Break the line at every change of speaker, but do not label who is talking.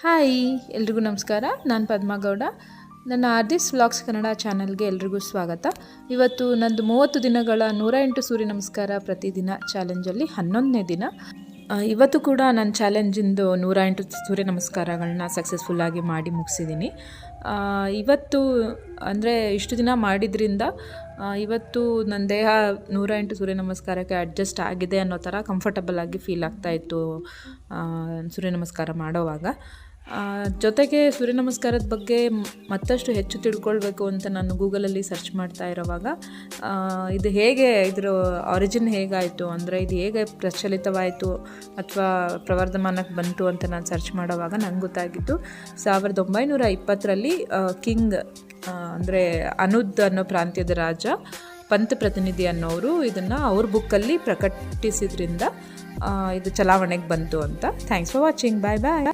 Hi ಎಲ್ರಿಗೂ ನಮಸ್ಕಾರ. ನಾನು ಪದ್ಮಗೌಡ. ನನ್ನ ಆರ್ದಿಸ್ ವ್ಲಾಗ್ಸ್ ಕನ್ನಡ ಚಾನಲ್ಗೆ ಎಲ್ರಿಗೂ ಸ್ವಾಗತ. ಇವತ್ತು ನಂದು 30 ದಿನಗಳ 108 ಸೂರ್ಯ ನಮಸ್ಕಾರ ಪ್ರತಿದಿನ ಚಾಲೆಂಜಲ್ಲಿ 11ನೇ ದಿನ. ಇವತ್ತು ಕೂಡ ನನ್ನ ಚಾಲೆಂಜಿಂದು 108 ಸೂರ್ಯ ನಮಸ್ಕಾರಗಳನ್ನ ಸಕ್ಸಸ್ಫುಲ್ಲಾಗಿ ಮಾಡಿ ಮುಗಿಸಿದ್ದೀನಿ. ಇವತ್ತು ಅಂದರೆ ಇಷ್ಟು ದಿನ ಮಾಡಿದ್ರಿಂದ ಇವತ್ತು ನನ್ನ ದೇಹ 108 ಸೂರ್ಯ ನಮಸ್ಕಾರಕ್ಕೆ ಅಡ್ಜಸ್ಟ್ ಆಗಿದೆ ಅನ್ನೋ ಥರ ಕಂಫರ್ಟಬಲ್ ಆಗಿ ಫೀಲ್ ಆಗ್ತಾಯಿತ್ತು ಸೂರ್ಯ ನಮಸ್ಕಾರ ಮಾಡೋವಾಗ. ಜೊತೆಗೆ ಸೂರ್ಯ ನಮಸ್ಕಾರದ ಬಗ್ಗೆ ಮತ್ತಷ್ಟು ಹೆಚ್ಚು ತಿಳ್ಕೊಳ್ಬೇಕು ಅಂತ ನಾನು ಗೂಗಲಲ್ಲಿ ಸರ್ಚ್ ಮಾಡ್ತಾ ಇರೋವಾಗ ಇದು ಹೇಗೆ ಇದರ ಆರಿಜಿನ್ ಹೇಗಾಯಿತು, ಅಂದರೆ ಇದು ಹೇಗೆ ಪ್ರಚಲಿತವಾಯಿತು ಅಥವಾ ಪ್ರವರ್ಧಮಾನಕ್ಕೆ ಬಂತು ಅಂತ ನಾನು ಸರ್ಚ್ ಮಾಡೋವಾಗ ನಂಗೆ ಗೊತ್ತಾಗಿತ್ತು 1920ರಲ್ಲಿ ಕಿಂಗ್ ಅಂದರೆ ಅನುದ್ ಅನ್ನೋ ಪ್ರಾಂತ್ಯದ ರಾಜ ಪಂತ್ ಪ್ರತಿನಿಧಿ ಅನ್ನೋರು ಇದನ್ನು ಅವ್ರ ಬುಕ್ಕಲ್ಲಿ ಪ್ರಕಟಿಸಿದ್ರಿಂದ ಇದು ಚಲಾವಣೆಗೆ ಬಂತು ಅಂತ. Thanks for watching. Bye bye.